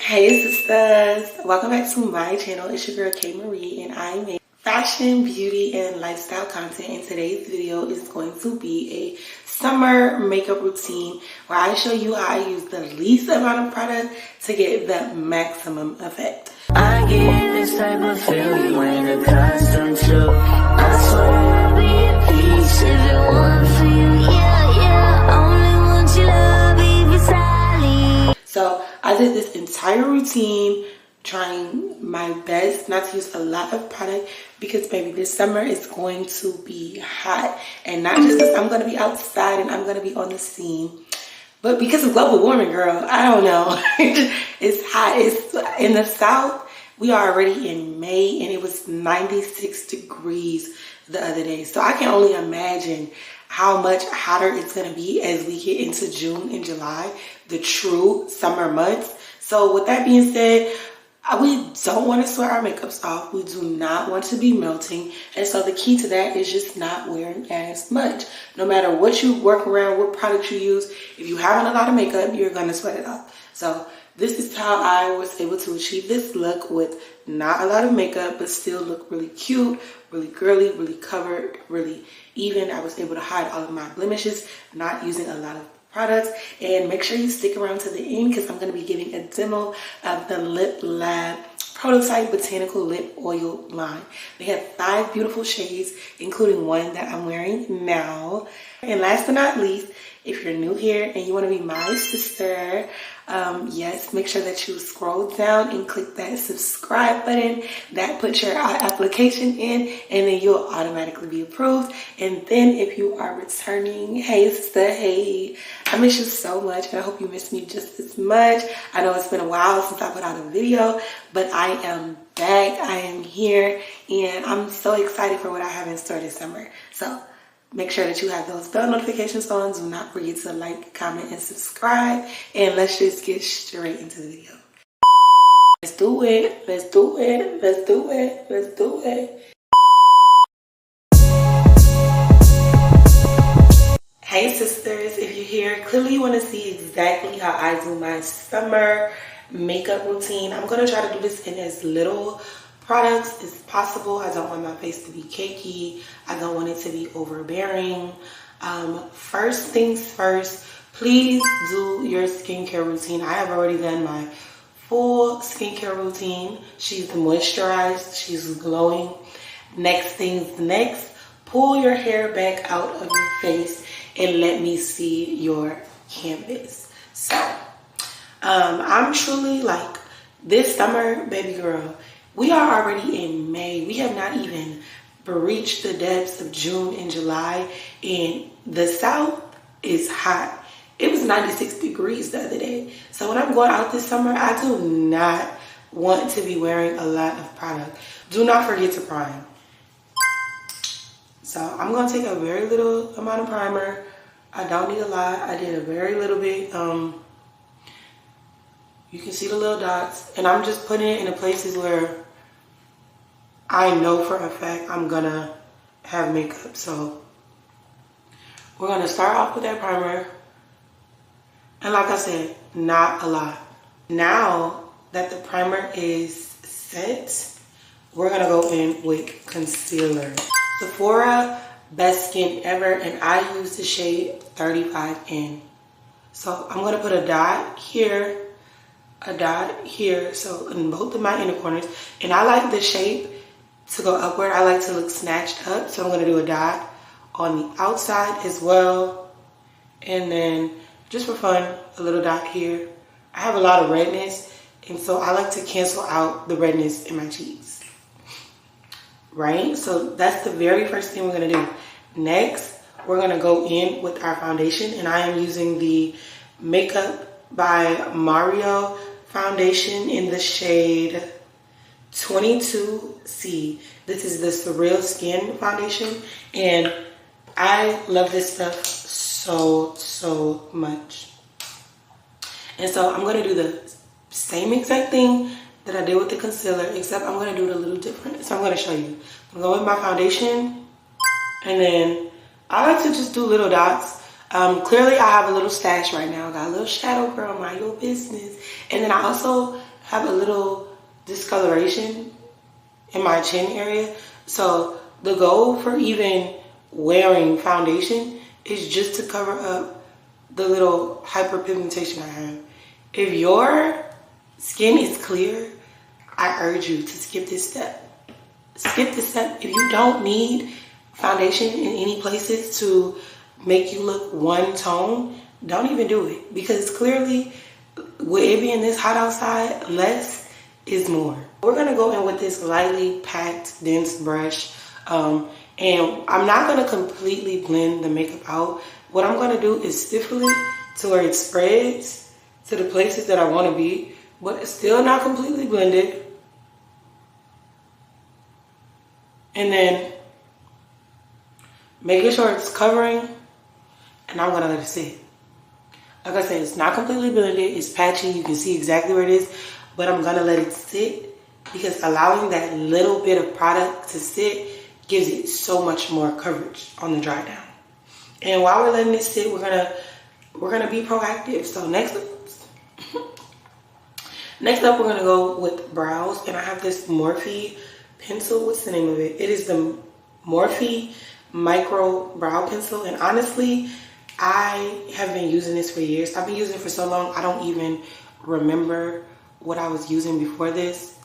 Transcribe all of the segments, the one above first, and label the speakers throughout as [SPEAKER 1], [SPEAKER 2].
[SPEAKER 1] Hey sisters, welcome back to my channel. It's your girl K Marie and I make fashion, beauty, and lifestyle content. And today's video is going to be a summer makeup routine where I show you how I use the least amount of product to get the maximum effect.
[SPEAKER 2] I get this type of feeling when it comes to I swear I'll be at peace if it weren't for you. Yeah, only want your love beside.
[SPEAKER 1] So I did this entire routine trying my best not to use a lot of product because baby, this summer is going to be hot, and not just because I'm going to be outside and I'm going to be on the scene, but because of global warming, girl. I don't know. It's hot. It's in the south. We are already in May and it was 96 degrees the other day. So I can only imagine how much hotter it's going to be as we get into June and July, the true summer months. So with that being said, we don't want to sweat our makeups off. We do not want to be melting. And so the key to that is just not wearing as much. No matter what you work around, what products you use, if you have on a lot of makeup, you're going to sweat it off. So this is how I was able to achieve this look with not a lot of makeup, but still look really cute, really girly, really covered, really even. I was able to hide all of my blemishes, not using a lot of products. And make sure you stick around to the end because I'm going to be giving a demo of the Lip Lab prototype Botanical Lip Oil line. They have 5 beautiful shades, including one that I'm wearing now. And last but not least, if you're new here and you want to be my sister, yes, make sure that you scroll down and click that subscribe button. That puts your application in and then you'll automatically be approved. And then if you are returning, hey sister, hey, I miss you so much and I hope you miss me just as much. I know it's been a while since I put out a video, but I am back, I am here, and I'm so excited for what I have in store this summer. So make sure that you have those bell notifications on. Do not forget to like, comment, and subscribe. And let's just get straight into the video. Let's do it. Let's do it. Let's do it. Let's do it. Hey sisters, if you're here, clearly you want to see exactly how I do my summer makeup routine. I'm going to try to do this in as little products as possible. I don't want my face to be cakey. I don't want it to be overbearing. First things first, please do your skincare routine. I have already done my full skincare routine. She's moisturized, she's glowing. Next things next, pull your hair back out of your face and let me see your canvas. So I'm truly like, this summer, baby girl, we are already in May. We have not even reached the depths of June and July, and the South is hot. It was 96 degrees the other day. So when I'm going out this summer, I do not want to be wearing a lot of product. Do not forget to prime. So I'm going to take a very little amount of primer. I don't need a lot. I did a very little bit. You can see the little dots, and I'm just putting it in the places where I know for a fact I'm gonna have makeup. So we're gonna start off with that primer, and like I said, not a lot. Now that the primer is set, we're gonna go in with concealer. Sephora Best Skin Ever, and I use the shade 35N. So I'm gonna put a dot here, a dot here, so in both of my inner corners. And I like the shape to go upward. I like to look snatched up, so I'm going to do a dot on the outside as well. And then just for fun, a little dot here. I have a lot of redness, and so I like to cancel out the redness in my cheeks, right? So that's the very first thing we're going to do. Next, we're going to go in with our foundation, and I am using the Makeup by Mario foundation in the shade 22C. This is the Surreal Skin foundation, and I love this stuff so much. And so I'm going to do the same exact thing that I did with the concealer, except I'm going to do it a little different. So I'm going to show you. I'm going with my foundation, and then I like to just do little dots. Clearly I have a little stash right now. I got a little shadow, girl, mind your business. And then I also have a little discoloration in my chin area. So the goal for even wearing foundation is just to cover up the little hyperpigmentation I have. If your skin is clear, I urge you to skip this step. Skip this step. If you don't need foundation in any places to make you look one tone, don't even do it. Because clearly, with it being this hot outside, less is more. We're going to go in with this lightly packed, dense brush. And I'm not going to completely blend the makeup out. What I'm going to do is stiffen it to where it spreads to the places that I want to be, but it's still not completely blended. And then making sure it's covering, and I'm going to let it sit. Like I said, it's not completely blended, it's patchy, you can see exactly where it is, but I'm going to let it sit because allowing that little bit of product to sit gives it so much more coverage on the dry down. And while we're letting it sit, we're gonna be proactive. So next up we're gonna go with brows, and I have this Morphe pencil. What's the name of it? It is the Morphe Micro Brow Pencil, and honestly, I have been using this for years. I've been using it for so long, I don't even remember what I was using before this.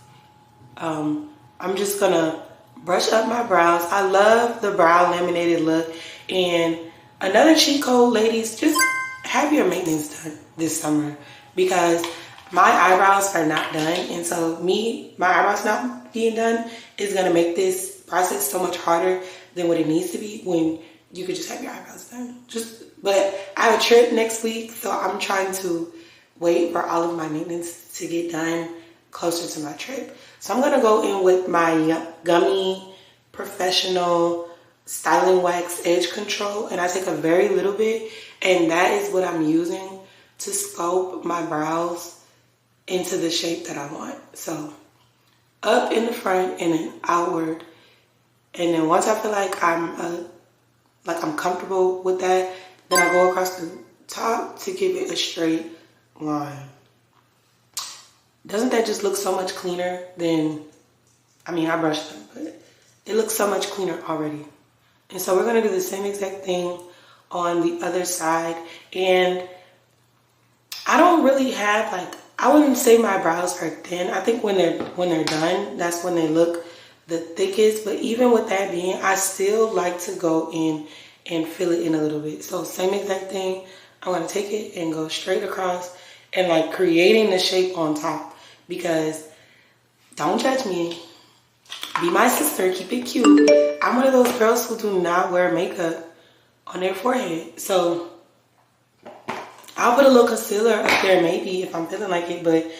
[SPEAKER 1] I'm just gonna brush up my brows. I love the brow laminated look. And another cheat code, ladies, just have your maintenance done this summer, because my eyebrows are not done. And so my eyebrows not being done is gonna make this process so much harder than what it needs to be when you could just have your eyebrows done. But I have a trip next week, so I'm trying to wait for all of my maintenance to get done closer to my trip. So I'm gonna go in with my Gummy Professional Styling Wax Edge Control, and I take a very little bit, and that is what I'm using to sculpt my brows into the shape that I want. So up in the front and then outward, and then once I feel like I'm comfortable with that, then I go across the top to give it a straight line. Doesn't that just look so much cleaner than, I mean, I brushed them, but it looks so much cleaner already. And so we're gonna do the same exact thing on the other side. And I don't really have, like, I wouldn't say my brows are thin. I think when they're done, that's when they look the thickest. But even with that being, I still like to go in and fill it in a little bit. So same exact thing. I'm gonna take it and go straight across and like creating the shape on top. Because don't judge me. Be my sister, keep it cute. I'm one of those girls who do not wear makeup on their forehead. So I'll put a little concealer up there maybe if I'm feeling like it, but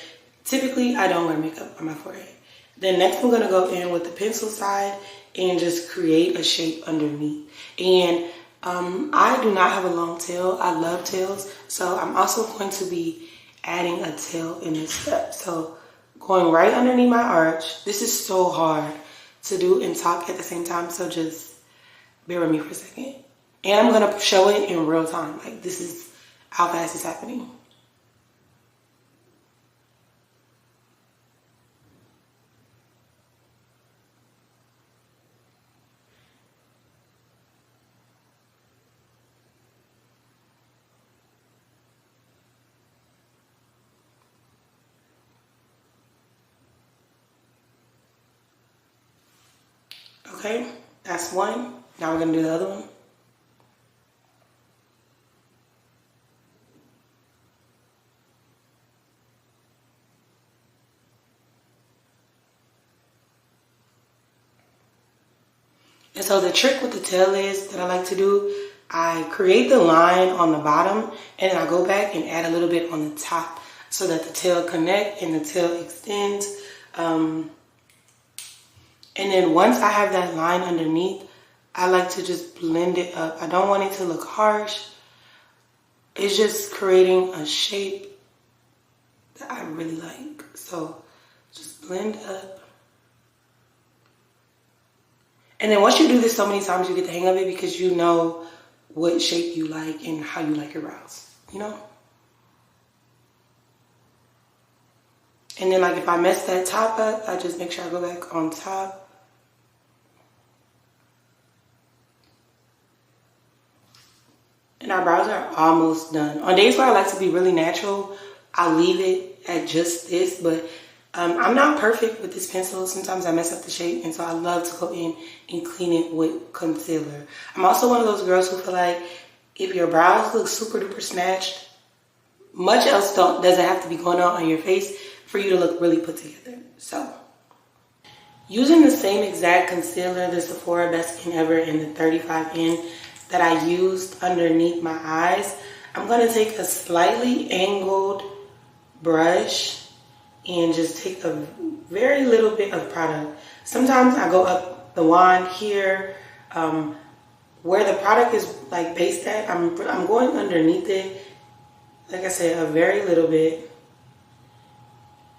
[SPEAKER 1] typically I don't wear makeup on my forehead. Then next I'm gonna go in with the pencil side and just create a shape underneath. And I do not have a long tail. I love tails. So I'm also going to be adding a tail in this step. So going right underneath my arch. This is so hard to do and talk at the same time, so just bear with me for a second. And I'm gonna show it in real time. Like, this is how fast it's happening. Okay, that's one. Now we're gonna do the other one. And so the trick with the tail is that I like to do, I create the line on the bottom and then I go back and add a little bit on the top so that the tail connect and the tail extends. And then once I have that line underneath, I like to just blend it up. I don't want it to look harsh. It's just creating a shape that I really like. So just blend up. And then once you do this so many times, you get the hang of it because you know what shape you like and how you like your brows, you know? And then like if I mess that top up, I just make sure I go back on top. And our brows are almost done. On days where I like to be really natural, I'll leave it at just this, but I'm not perfect with this pencil. Sometimes I mess up the shape, and so I love to go in and clean it with concealer. I'm also one of those girls who feel like if your brows look super duper snatched, much else doesn't have to be going on your face for you to look really put together. So, using the same exact concealer, the Sephora Best Skin Ever in the 35N that I used underneath my eyes, I'm going to take a slightly angled brush and just take a very little bit of product. Sometimes I go up the wand here, where the product is like based at. I'm going underneath it, like I said, a very little bit.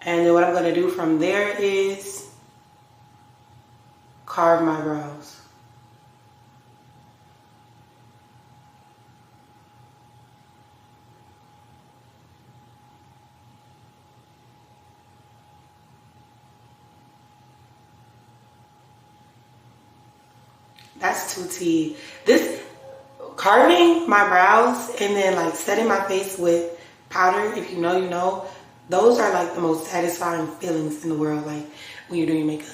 [SPEAKER 1] And then what I'm going to do from there is carve my brows. That's too tea. This carving my brows and then like setting my face with powder, if you know, you know, those are like the most satisfying feelings in the world, like when you're doing your makeup.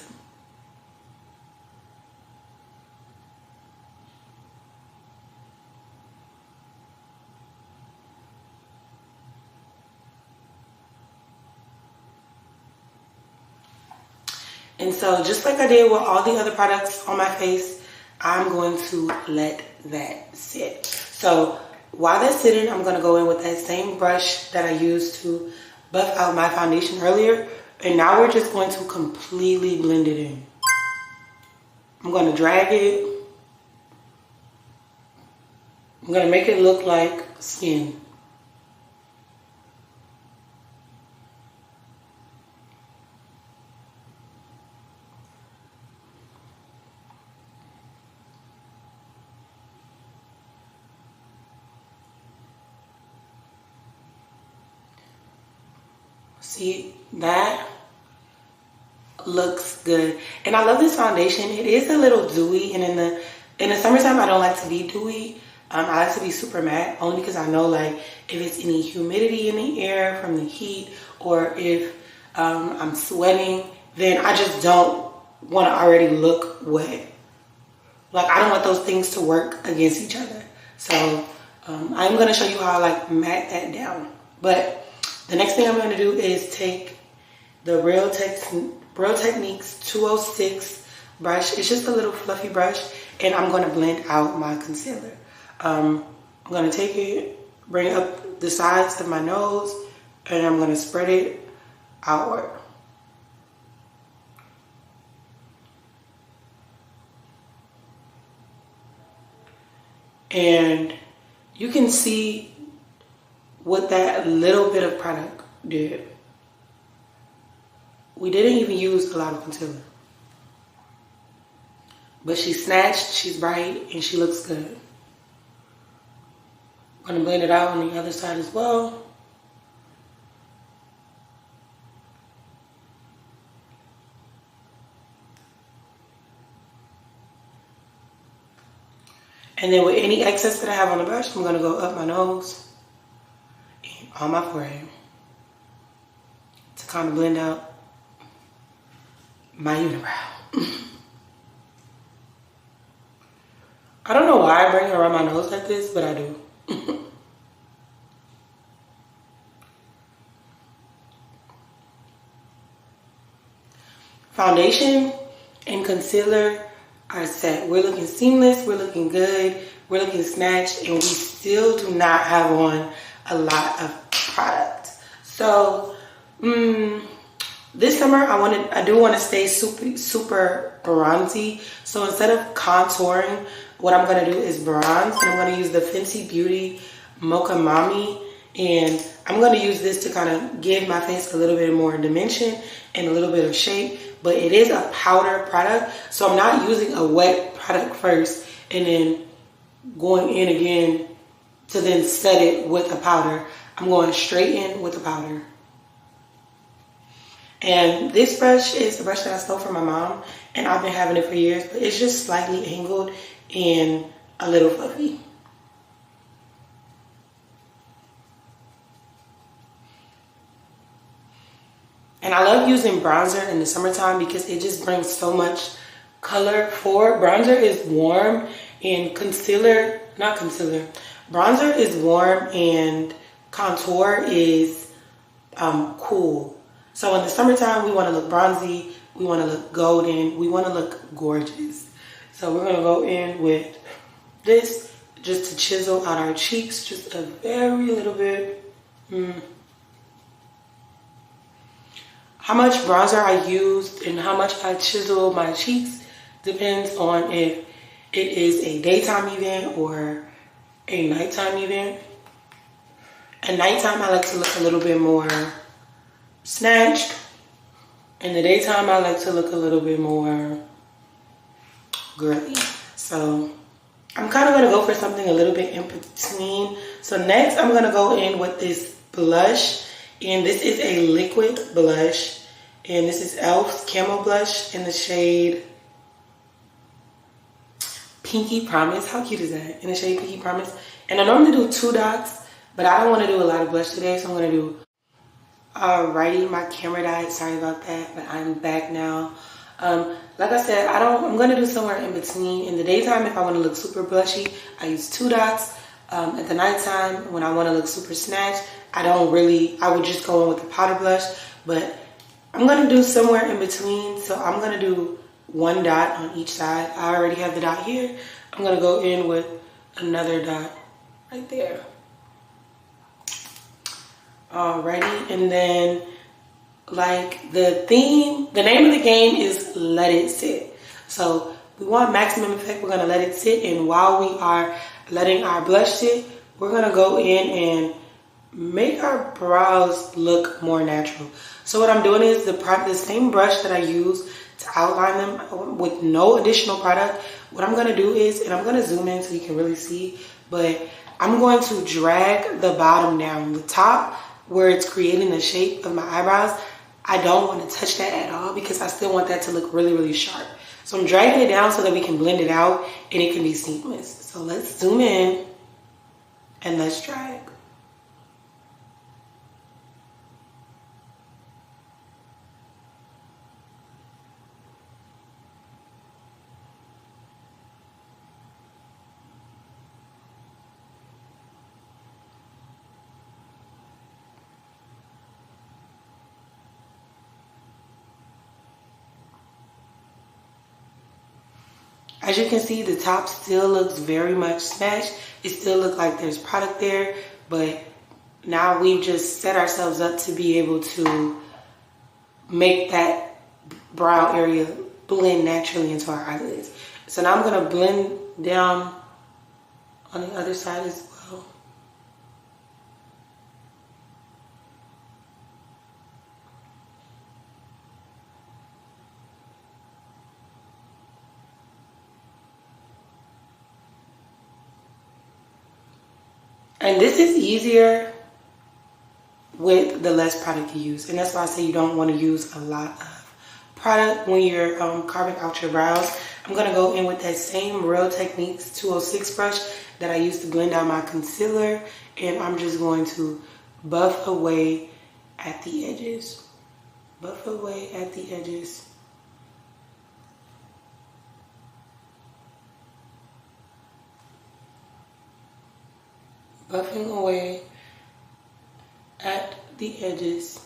[SPEAKER 1] And so just like I did with all the other products on my face, I'm going to let that sit. So while that's sitting, I'm going to go in with that same brush that I used to buff out my foundation earlier. And now we're just going to completely blend it in. I'm going to drag it. I'm going to make it look like skin. See, that looks good. And I love this foundation. It is a little dewy, and in the summertime I don't like to be dewy. I like to be super matte, only because I know like if it's any humidity in the air from the heat, or if I'm sweating, then I just don't want to already look wet. Like I don't want those things to work against each other. So I'm going to show you how I like matte that down. But the next thing I'm going to do is take the Real Techniques 206 brush. It's just a little fluffy brush, and I'm going to blend out my concealer. I'm going to take it, bring it up the sides of my nose, and I'm going to spread it outward. And you can see what that little bit of product did. We didn't even use a lot of concealer. But she's snatched, she's bright, and she looks good. I'm going to blend it out on the other side as well. And then with any excess that I have on the brush, I'm going to go up my nose and on my forehead to kind of blend out my unibrow. I don't know why I bring it around my nose like this, but I do. Foundation and concealer are set. We're looking seamless, we're looking good, we're looking snatched, and we still do not have on a lot of product. So this summer I do want to stay super bronzy. So instead of contouring, what I'm going to do is bronze, and I'm going to use the Fenty Beauty Mocha Mami, and I'm going to use this to kind of give my face a little bit more dimension and a little bit of shape. But it is a powder product, so I'm not using a wet product first and then going in again to then set it with a powder. I'm going straight in with the powder. And this brush is a brush that I stole from my mom, and I've been having it for years, but it's just slightly angled and a little fluffy. And I love using bronzer in the summertime because it just brings so much color forward. Bronzer is warm and bronzer is warm and contour is cool. So in the summertime, we want to look bronzy, we want to look golden, we want to look gorgeous. So we're going to go in with this just to chisel out our cheeks, just a very little bit. How much bronzer I used and how much I chisel my cheeks depends on if it is a daytime event or a nighttime event. At nighttime, I like to look a little bit more snatched. In the daytime, I like to look a little bit more girly. So I'm kind of going to go for something a little bit in between. So next, I'm going to go in with this blush. And this is a liquid blush. And this is e.l.f.'s Camo Blush in the shade Pinky Promise. How cute is that? In the shade Pinky Promise. And I normally do 2 dots, but I don't want to do a lot of blush today, so I'm going to do... Alrighty, my camera died. Sorry about that, but I'm back now. Like I said, I'm going to do somewhere in between. In the daytime, if I want to look super blushy, I use 2 dots. At the nighttime, when I want to look super snatched, I would just go in with the powder blush, but I'm going to do somewhere in between. So I'm going to do 1 dot on each side. I already have the dot here. I'm going to go in with another dot right there. Alrighty, and then like the name of the game is let it sit. So we want maximum effect. We're going to let it sit, and while we are letting our blush sit, we're going to go in and make our brows look more natural. So what I'm doing is the same brush that I use to outline them with no additional product. What I'm going to do is, and I'm going to zoom in so you can really see, but I'm going to drag the bottom down. The top, where it's creating the shape of my eyebrows, I don't want to touch that at all because I still want that to look really, really sharp. So I'm dragging it down so that we can blend it out and it can be seamless. So let's zoom in and let's drag. As you can see, the top still looks very much snatched. It still looks like there's product there, but now we've just set ourselves up to be able to make that brow area blend naturally into our eyelids. So now I'm going to blend down on the other side as well. And this is easier with the less product you use. And that's why I say you don't want to use a lot of product when you're carving out your brows. I'm going to go in with that same Real Techniques 206 brush that I used to blend out my concealer. And I'm just going to buff away at the edges. Buff away at the edges. Buffing away at the edges.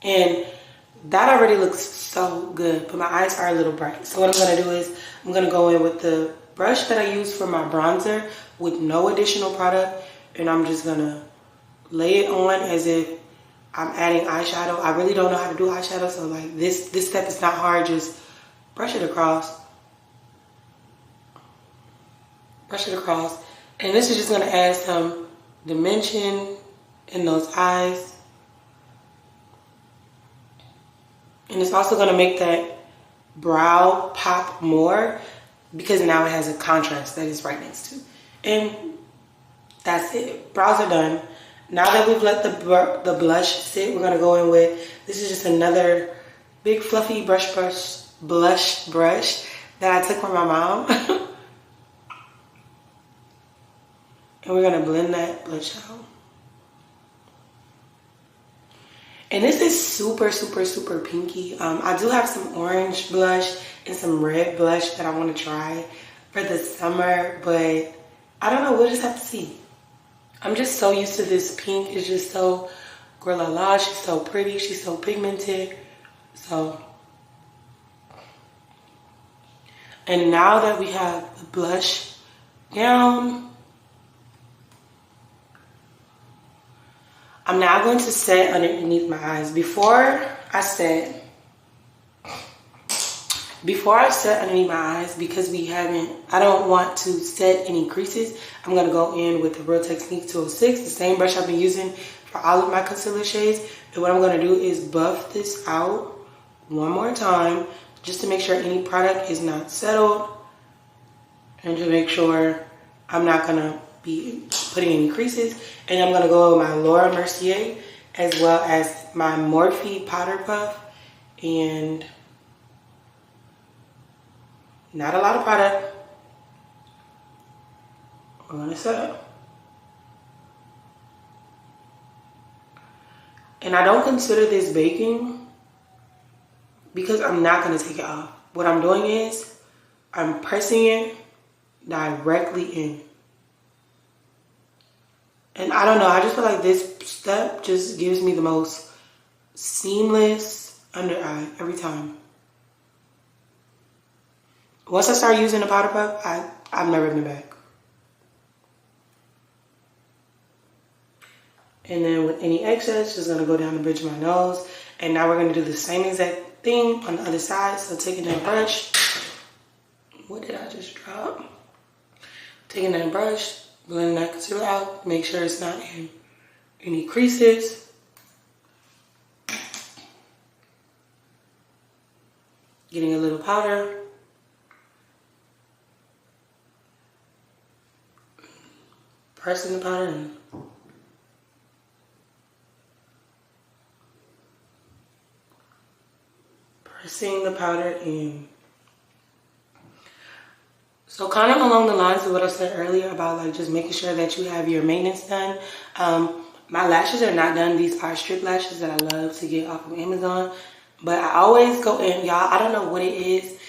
[SPEAKER 1] And that already looks so good, but my eyes are a little bright. So what I'm going to do is I'm going to go in with the brush that I use for my bronzer with no additional product, and I'm just going to lay it on as if I'm adding eyeshadow. I really don't know how to do eyeshadow, so like this step is not hard. Just brush it across. Brush it across. And this is just going to add some dimension in those eyes. And it's also going to make that brow pop more because now it has a contrast that is right next to. And that's it. Brows are done. Now that we've let the blush sit, we're gonna go in with, this is just another big fluffy blush brush that I took from my mom. And we're gonna blend that blush out. And this is super, super, super pinky. I do have some orange blush and some red blush that I want to try for the summer, but I don't know, we'll just have to see. I'm just so used to this pink. It's just so girl la la. She's so pretty. She's so pigmented. So, and now that we have the blush down, I'm now going to set underneath my eyes. Before I set underneath my eyes, because I don't want to set any creases, I'm going to go in with the Real Technique 206, the same brush I've been using for all of my concealer shades. And what I'm going to do is buff this out one more time, just to make sure any product is not settled, and to make sure I'm not going to be putting any creases. And I'm going to go with my Laura Mercier as well as my Morphe Powder Puff, and not a lot of product. We're going to set up. And I don't consider this baking because I'm not going to take it off. What I'm doing is I'm pressing it directly in. And I don't know, I just feel like this step just gives me the most seamless under eye every time. Once I start using the powder puff, I've never been back. And then with any excess, just gonna go down the bridge of my nose. And now we're gonna do the same exact thing on the other side. So taking that brush, what did I just drop? Taking that brush, blending that concealer out, make sure it's not in any creases. Getting a little powder. Pressing the powder in. Pressing the powder in. So kind of along the lines of what I said earlier about like just making sure that you have your maintenance done. My lashes are not done. These are strip lashes that I love to get off of Amazon. But I always go in, y'all, I don't know what it is.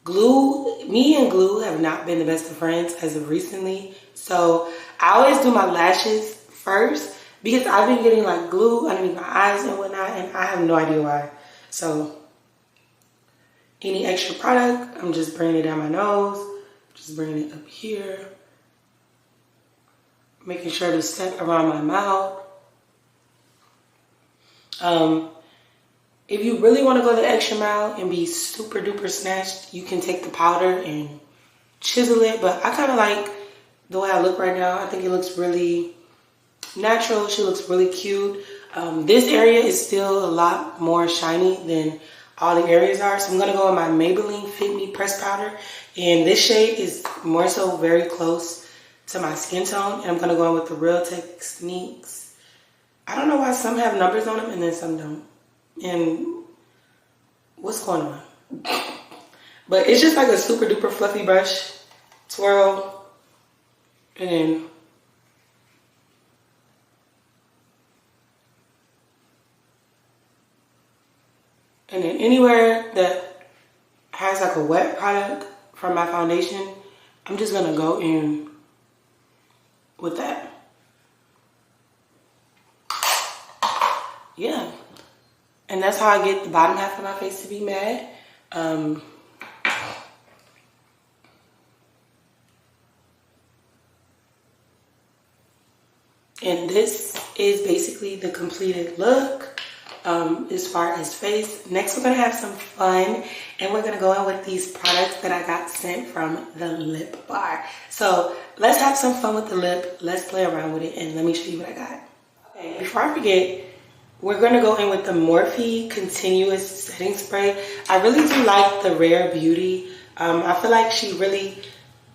[SPEAKER 1] Me and glue have not been the best of friends as of recently. So I always do my lashes first because I've been getting like glue underneath my eyes and whatnot, and I have no idea why. So any extra product, I'm just bringing it down my nose. Just bringing it up here. Making sure to set around my mouth. If you really want to go the extra mile and be super duper snatched, you can take the powder and chisel it. But I kind of like the way I look right now. I think it looks really natural. She looks really cute. This area is still a lot more shiny than all the areas are. So I'm going to go with my Maybelline Fit Me Press Powder. And this shade is more so very close to my skin tone. And I'm going to go in with the Real Techniques. I don't know why some have numbers on them and then some don't. And what's going on? But it's just like a super duper fluffy brush. Twirl. And then anywhere that has like a wet product from my foundation, I'm just gonna go in with that. Yeah. And that's how I get the bottom half of my face to be matte. And this is basically the completed look as far as face. Next, we're going to have some fun, and we're going to go in with these products that I got sent from TheLipBar. So let's have some fun with the lip. Let's play around with it, and let me show you what I got. Okay, before I forget, we're going to go in with the Morphe Continuous Setting Spray. I really do like the Rare Beauty. I feel like she really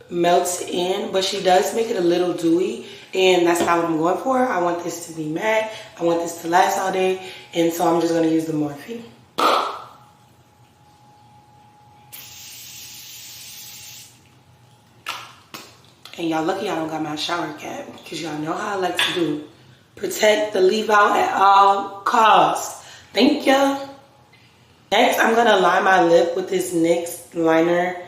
[SPEAKER 1] melts in, but she does make it a little dewy. and that's not what I'm going for. I want this to be matte. I want this to last all day, and so I'm just going to use the Morphe. And y'all lucky I don't got my shower cap, because y'all know how I like to do. Protect the leave out at all costs. Thank you. Next, I'm going to line my lip with this NYX liner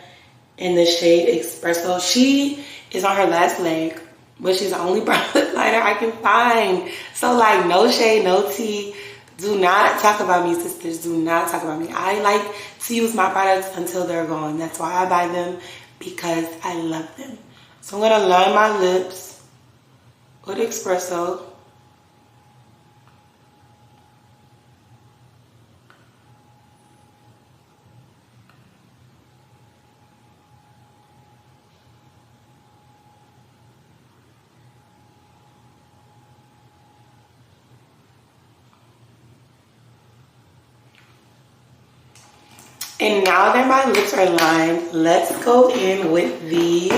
[SPEAKER 1] in the shade Espresso. She is on her last leg, but she's the only brown lip liner I can find. So like, no shade, no tea. Do not talk about me, sisters. Do not talk about me. I like to use my products until they're gone. That's why I buy them, because I love them. So I'm going to line my lips with Espresso. And now that my lips are lined, let's go in with the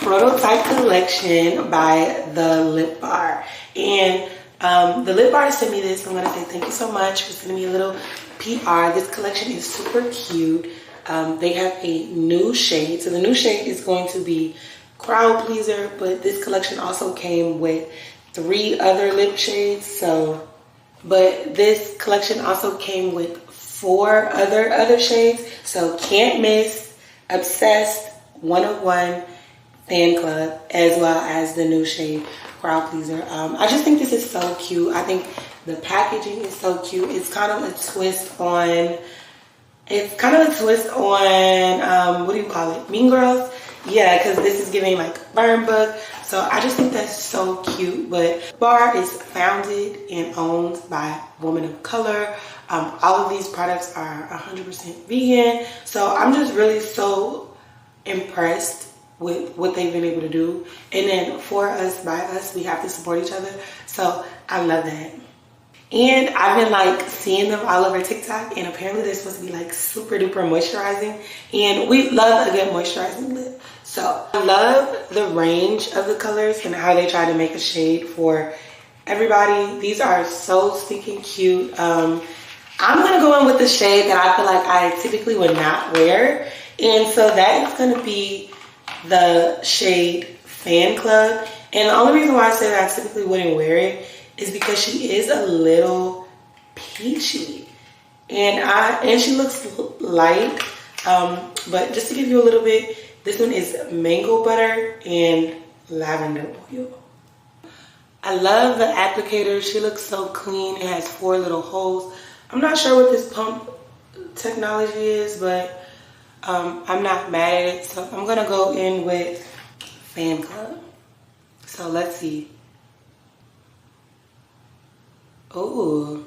[SPEAKER 1] Prototype Collection by TheLipBar. And TheLipBar sent me this. I'm going to say thank you so much for sending me a little PR. This collection is super cute. They have a new shade. So the new shade is going to be Crowd Pleaser, but this collection also came with 3 other lip shades. But this collection also came with 4 other shades. So Can't Miss, Obsessed, 101, Fan Club, as well as the new shade Crowd Pleaser. I just think this is so cute. I think the packaging is so cute. It's kind of a twist on, what do you call it? Mean Girls? Yeah, because this is giving like burn book. So I just think that's so cute. But Bar is founded and owned by women of color. All of these products are 100% vegan. So I'm just really so impressed with what they've been able to do. And then for us, by us, we have to support each other. So I love that. And I've been like seeing them all over TikTok, and apparently they're supposed to be like super duper moisturizing. And we love a good moisturizing lip. So I love the range of the colors and how they try to make a shade for everybody. These are so stinking cute. I'm gonna go in with the shade that I feel like I typically would not wear. And so that is gonna be the shade Fan Club. And the only reason why I say that I typically wouldn't wear it is because she is a little peachy. And she looks light. But just to give you a little bit, this one is mango butter and lavender oil. I love the applicator. She looks so clean. It has 4 little holes. I'm not sure what this pump technology is, but I'm not mad at it. So I'm gonna go in with Fan Club. So let's see. Oh,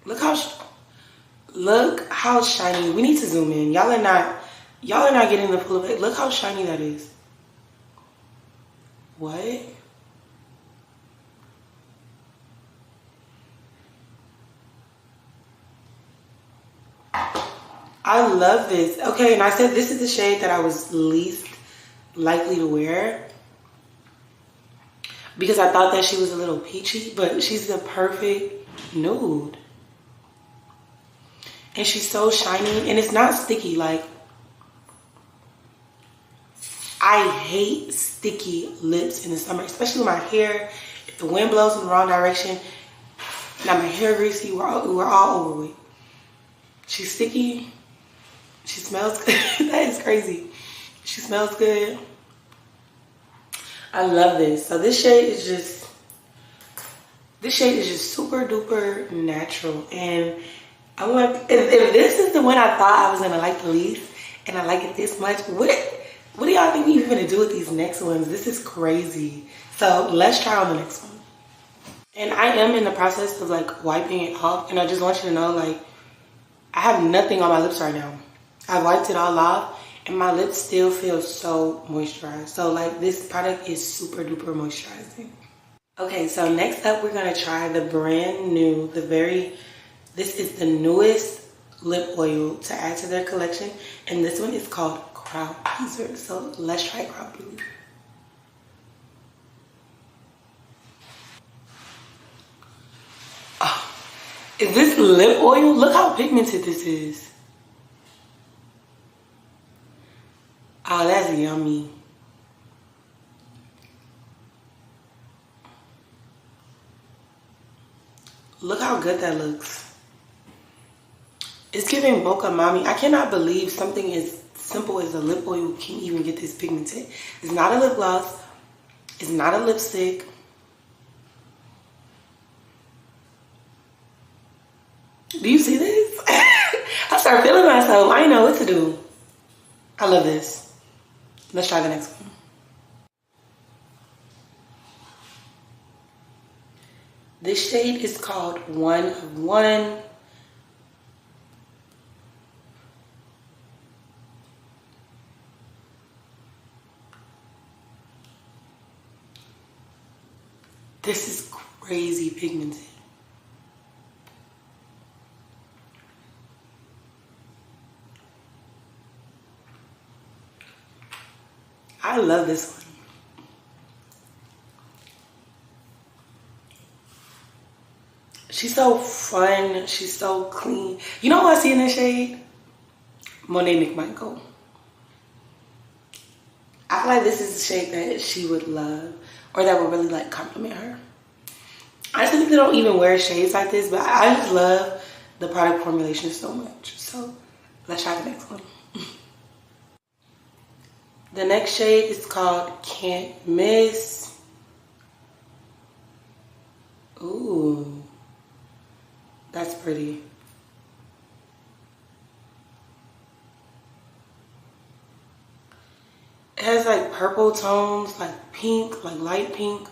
[SPEAKER 1] look how shiny. We need to zoom in. Y'all are not getting the full of it. Look how shiny that is. What? I love this. Okay, and I said this is the shade that I was least likely to wear because I thought that she was a little peachy, but she's the perfect nude. And she's so shiny, and it's not sticky. Like, I hate sticky lips in the summer, especially with my hair. If the wind blows in the wrong direction, now my hair greasy, we're all over with. She's sticky. She smells good. That is crazy. She smells good. I love this. So this shade is just super duper natural. And I want, if this is the one I thought I was gonna like the least, and I like it this much, what do y'all think we're gonna do with these next ones? This is crazy. So let's try on the next one. And I am in the process of like wiping it off, and I just want you to know, like, I have nothing on my lips right now. I wiped it all off, and my lips still feel so moisturized. So like, this product is super duper moisturizing. Okay, so next up we're gonna try the brand new, this is the newest lip oil to add to their collection, and this one is called crowd pleaser. So let's try crowd pleaser. Oh, is this lip oil? Look how pigmented this is. Oh, that's yummy. Look how good that looks. It's giving Boca Mommy. I cannot believe something as simple as a lip oil can even get this pigmented. It's not a lip gloss. It's not a lipstick. Do you see this? I start feeling myself. I didn't know what to do. I love this. Let's try the next one. This shade is called One of One. This is crazy pigmented. I love this one. She's so fun. She's so clean. You know what I see in this shade? Monet McMichael. I feel like this is a shade that she would love, or that would really like compliment her. I typically don't even wear shades like this, but I just love the product formulation so much. So let's try the next one. The next shade is called Can't Miss. Ooh, that's pretty. It has like purple tones, like pink, like light pink.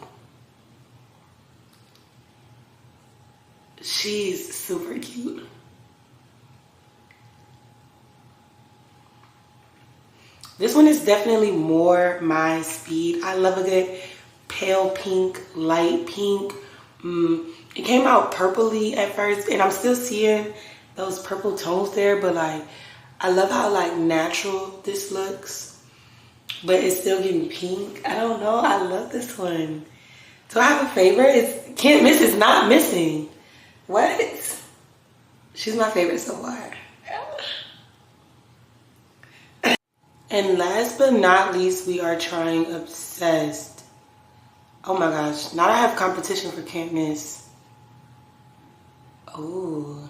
[SPEAKER 1] She's super cute. This one is definitely more my speed. I love a good pale pink, light pink. It came out purpley at first, and I'm still seeing those purple tones there, but like, I love how like natural this looks, but it's still getting pink. I don't know, I love this one. Do I have a favorite? It's Can't Miss is not missing. What? She's my favorite so far. And last but not least, we are trying Obsessed. Oh my gosh, now I have competition for Can't Miss. Oh.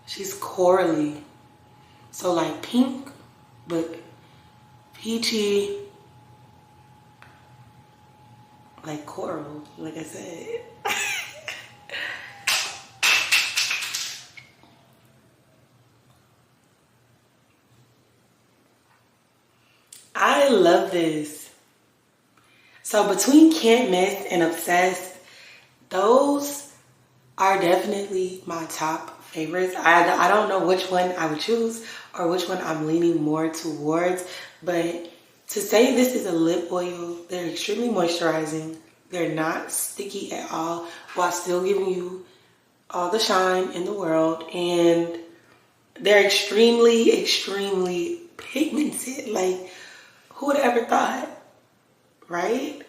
[SPEAKER 1] She's corally. So like pink, but peachy. Like coral, like I said. I love this. So between Can't Miss and Obsessed, those are definitely my top favorites. I don't know which one I would choose or which one I'm leaning more towards, but to say this is a lip oil, they're extremely moisturizing. They're not sticky at all while still giving you all the shine in the world, and they're extremely, extremely pigmented. Like, who would have ever thought, right?